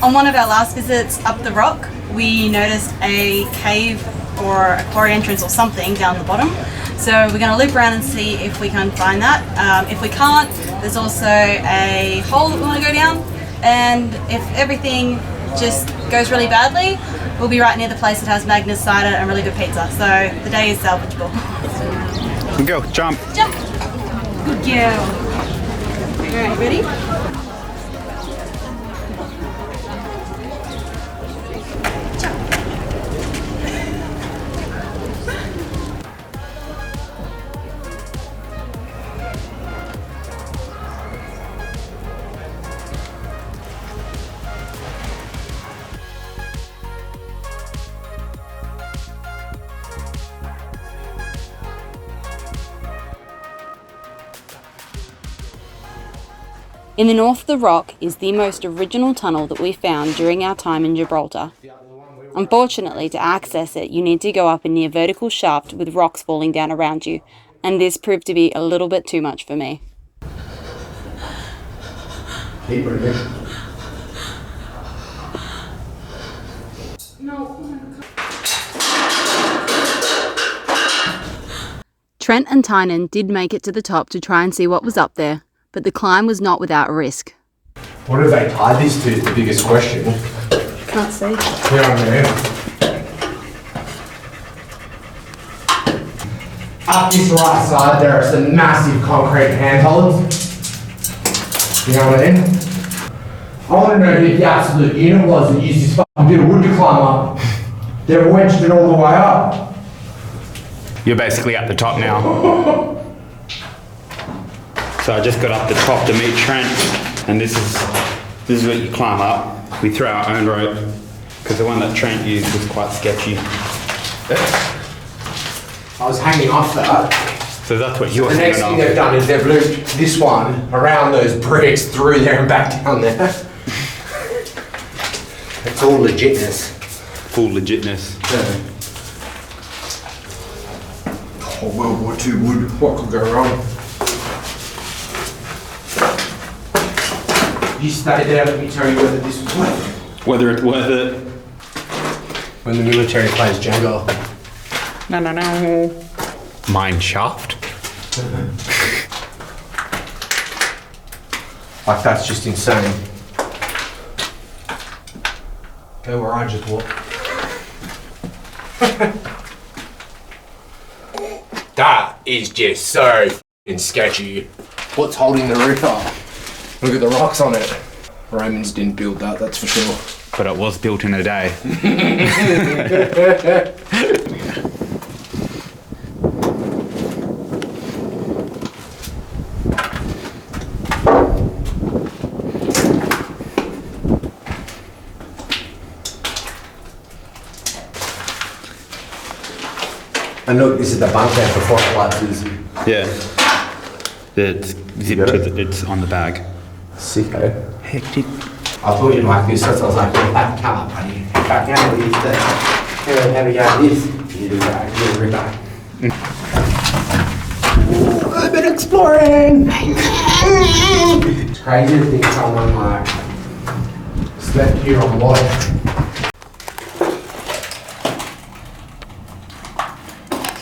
On one of our last visits up the rock, we noticed a cave or a quarry entrance or something down the bottom. So we're going to loop around and see if we can find that. If we can't, there's also a hole that we want to go down. And if everything just goes really badly, we'll be right near the place that has Magnus cider and really good pizza. So the day is salvageable. Go, jump. Jump. Good girl. Alright, ready? In the north of the rock is the most original tunnel that we found during our time in Gibraltar. Unfortunately, to access it, you need to go up a near vertical shaft with rocks falling down around you, and this proved to be a little bit too much for me. Trent and Tynan did make it to the top to try and see what was up there, but the climb was not without risk. What have they tied this to is the biggest question. Can't see. Yeah, I mean. Up this right side there are some massive concrete handholds. You know what I mean? I want to know who the absolute unit was that used this fucking bit of wood to climb up. They've wedged it all the way up. You're basically at the top now. So I just got up the top to meet Trent, and this is what you climb up. We throw our own rope, because the one that Trent used was quite sketchy. I was hanging off that. So that's what you were The next thing they've done is they've looped this one around those bricks through there and back down there. It's all legitness. Full legitness. Yeah. Oh, World War II wood, what could go wrong? You stay there, let me tell you whether this was worth it. Whether it's worth it. When the military plays Jenga. No. Mine shaft. Like, that's just insane. Go where I just walked. That is just so f***ing sketchy. What's holding the roof up? Look at the rocks on it. Romans didn't build that, that's for sure. But it was built in a day. And look, this is the bunk down before it collapses. Yeah. It's zipped to it's on the bag. Sick, eh? Hectic. I thought you'd like this, so I was like, come up, buddy. Back down with this thing. Have a go at this. You do that, you do that. I've been exploring! It's crazy to think someone like slept here on water.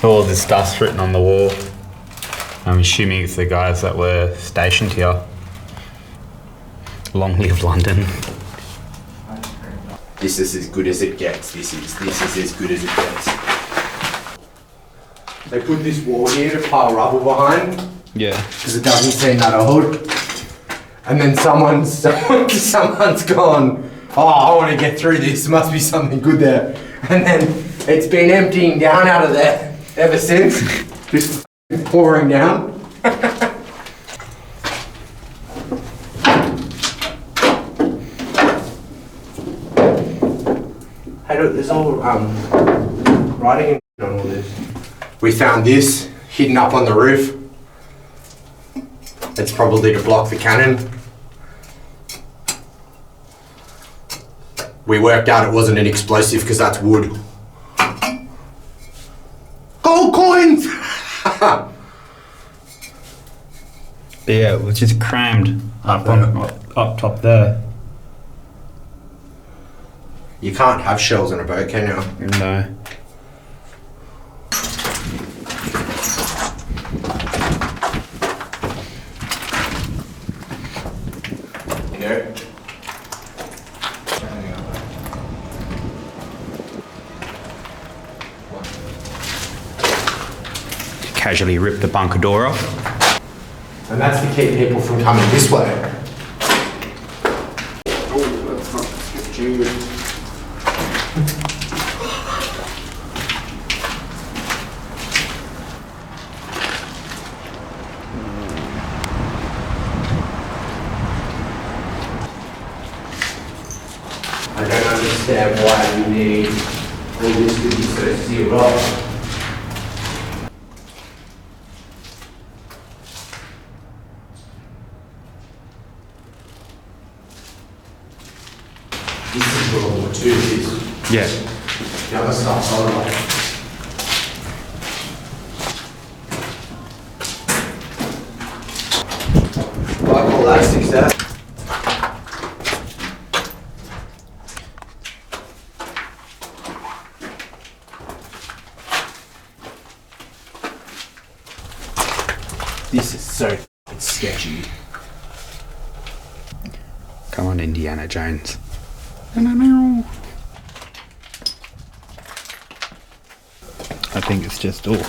All this stuff's written on the wall. I'm assuming it's the guys that were stationed here. Long live London. This is as good as it gets. This is as good as it gets. They put this wall here to pile rubble behind. Yeah. Because it doesn't seem that old. And then someone's gone, oh, I want to get through this, must be something good there. And then it's been emptying down out of there ever since. Just pouring down. Hey look, there's all writing on all this. We found this hidden up on the roof. It's probably to block the cannon. We worked out it wasn't an explosive because that's wood. Gold coins! Yeah, it was just crammed up top there. You can't have shells in a boat, can you? No. No. Casually rip the bunker door off. And that's to keep people from coming this way. I don't understand why we need all this to be so sealed off. This is World War II, this. Yeah. The other stuff's all right. Like all that sticks out. This is so f***ing sketchy. Come on, Indiana Jones. I think it's just all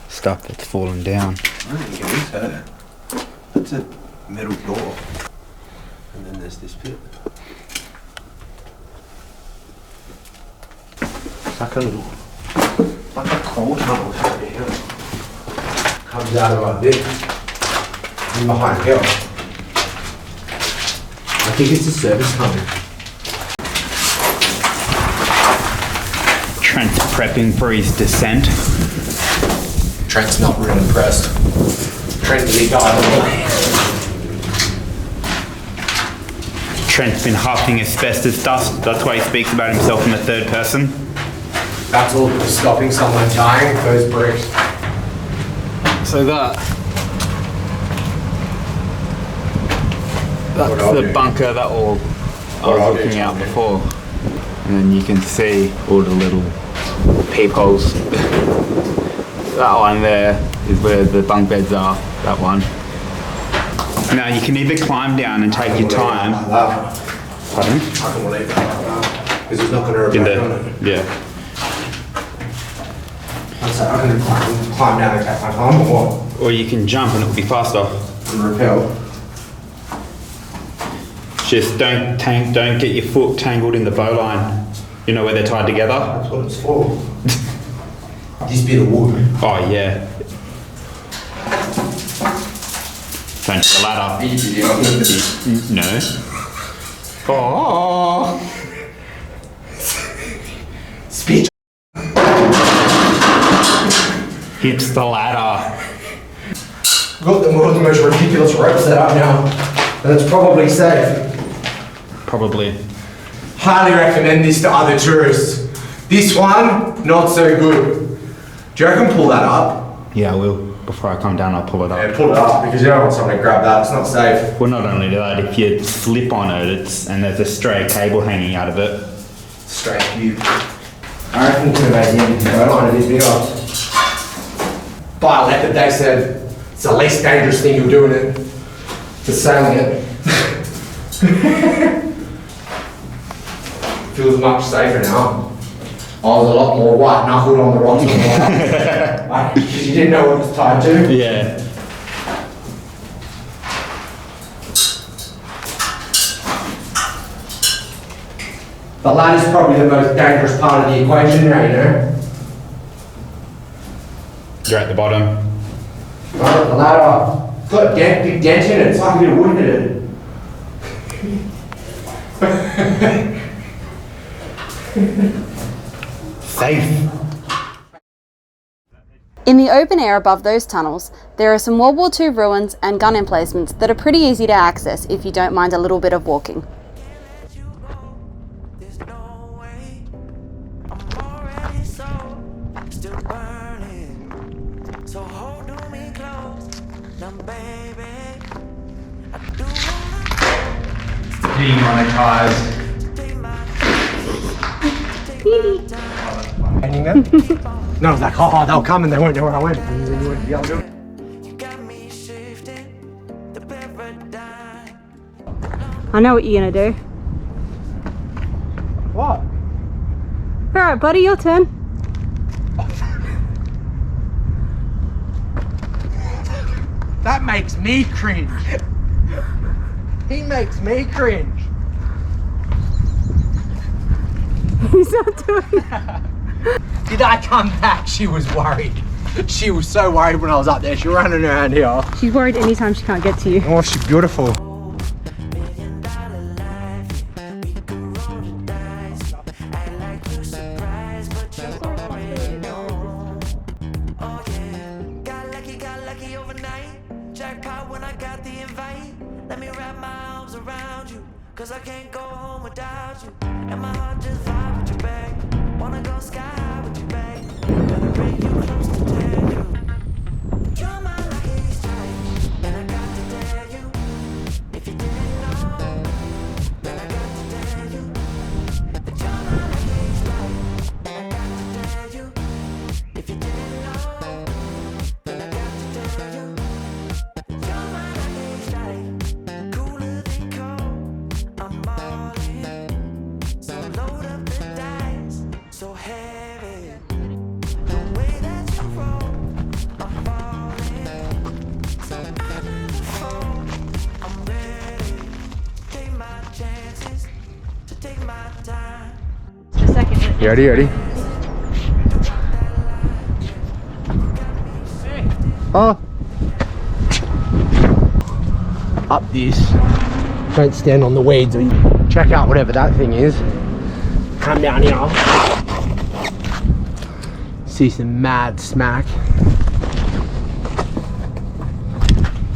stuff that's fallen down. I don't think it is her. That's a metal door. And then there's this bit. It's like a coal tunnel over here. Comes out of my bit. And behind here. I think it's a service tunnel. Trent's prepping for his descent. Trent's not real impressed. Trent nearly died on the way. Trent's been huffing asbestos dust. That's why he speaks about himself in the third person. That's all stopping someone dying, those bricks. So that's the bunker that I was looking out before. And then you can see all the little peepholes. That one there is where the bunk beds are, that one. Now you can either climb down and take your time. Pardon? I can believe that. Because it's not going to repair on it. Yeah. So I'm going to climb down and take my time or what? Or you can jump and it'll be faster. And rappel. Just don't get your foot tangled in the bowline. You know where they're tied together? That's what it's for. This bit of wood. Oh yeah. Don't the ladder. No. Oh. Speech. Hits the ladder. We've got the world's most ridiculous rope set up now. And it's probably safe. Probably. Highly recommend this to other tourists. This one, not so good. Do you reckon pull that up? Yeah, I will. Before I come down, I'll pull it up. Yeah, pull it up because you don't want someone to grab that. It's not safe. Well, not only that, if you slip on it, and there's a stray cable hanging out of it. Straight view. I reckon we could have made the end of the line of this video. By leopard, they said it's the least dangerous thing you're doing it. To sailing it. Feels much safer now. I was a lot more white knuckled on the rocks because you didn't know what it was tied to. Yeah. The ladder's probably the most dangerous part of the equation now, you know? You're at the bottom. Right, the ladder. It's got a big dent in it. It's like a bit of wood in it. Safe. In the open air above those tunnels, there are some World War II ruins and gun emplacements that are pretty easy to access if you don't mind a little bit of walking. Demonetized. Ending them? No, I was like, oh, they'll come and they won't know where I went. And then you wouldn't be able to do it. I know what you're gonna do. What? Alright, buddy, your turn. That makes me cringe. He makes me cringe. He's not doing that. Did I come back? She was worried. She was so worried when I was up there. She was running around here. She's worried anytime she can't get to you. Oh, she's beautiful. Cause I can't go home without you. And my heart just vibes with you, babe. Wanna go sky high with you, babe. Gonna bring you close to tell you. You're my lucky strike. And I got to tell you. If you didn't know, then I got to tell you. That you're my lucky strike. And I got to tell you. If you didn't know, then I got to tell you. That you're my lucky strike. Cooler than cold. I'm all in, so load up the dice, so heavy. The way that you roll, I'm falling, so I never fall. I'm ready, take my chances, to take my time. Just a second. You ready? Oh. Up this. Don't stand on the weeds or you check out whatever that thing is. Come down here. See some mad smack.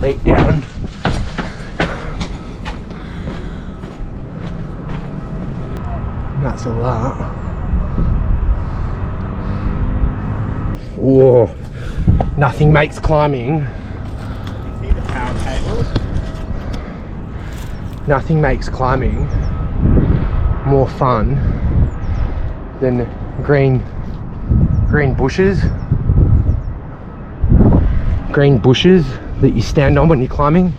Lay down. That's all that. Whoa. Nothing makes climbing. Nothing makes climbing more fun than green bushes that you stand on when you're climbing.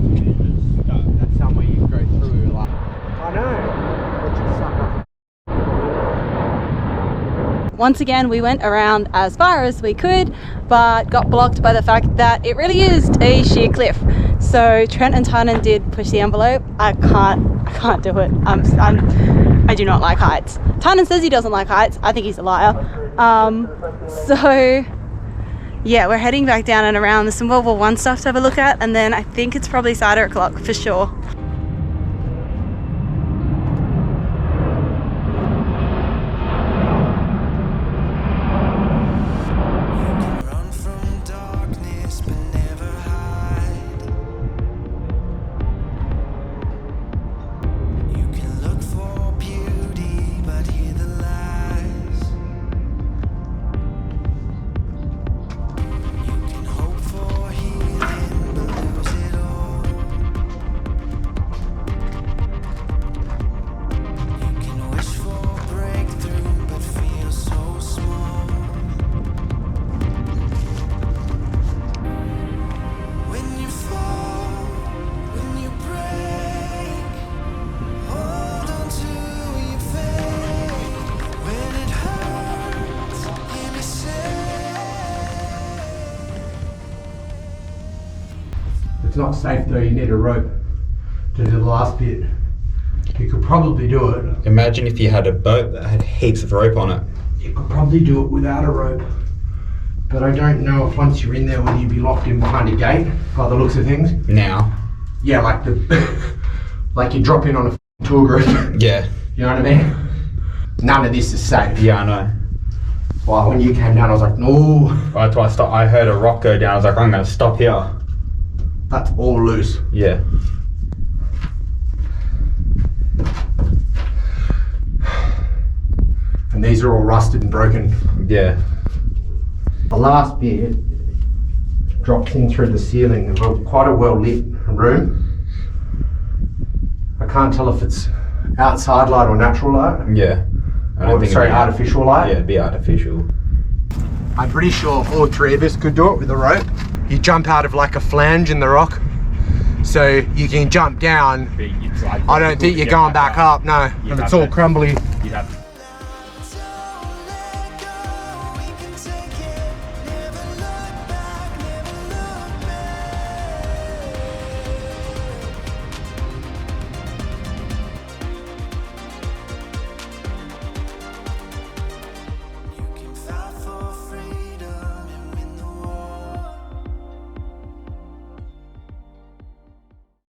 That's somewhere you go through like, I know. Once again, we went around as far as we could, but got blocked by the fact that it really is a sheer cliff. So Trent and Tynan did push the envelope. I can't do it. I do not like heights. Tynan says he doesn't like heights. I think he's a liar. So yeah, we're heading back down and around. There's some World War I stuff to have a look at, and then I think it's probably cider o'clock for sure. Run from darkness, but never hide. You can look for beauty, but hear the lies. You can hope for healing, but lose it all. You can wish for breakthrough, but feel so small. When you fall, when you break, hold on to your faith. When it hurts, hear me say. It's not safe though, you need a rope to do the last bit. You could probably do it. Imagine if you had a boat that had heaps of rope on it. You could probably do it without a rope. But I don't know if once you're in there whether you'd be locked in behind a gate by the looks of things. Now, Yeah, like like you drop in on a tour group. yeah, You know what I mean? None of this is safe. yeah, I know. Well, when you came down, I was like, no, That's why I stopped. I heard a rock go down. I was like, I'm gonna stop here. that's all loose. Yeah. And these are all rusted and broken. Yeah. The last bit drops in through the ceiling of quite a well lit room. I can't tell if it's outside light or natural light. Yeah. Artificial light. Yeah, it'd be artificial. I'm pretty sure all three of us could do it with a rope. You jump out of like a flange in the rock, so you can jump down. I don't think you're going back up, no. And it's all crumbly.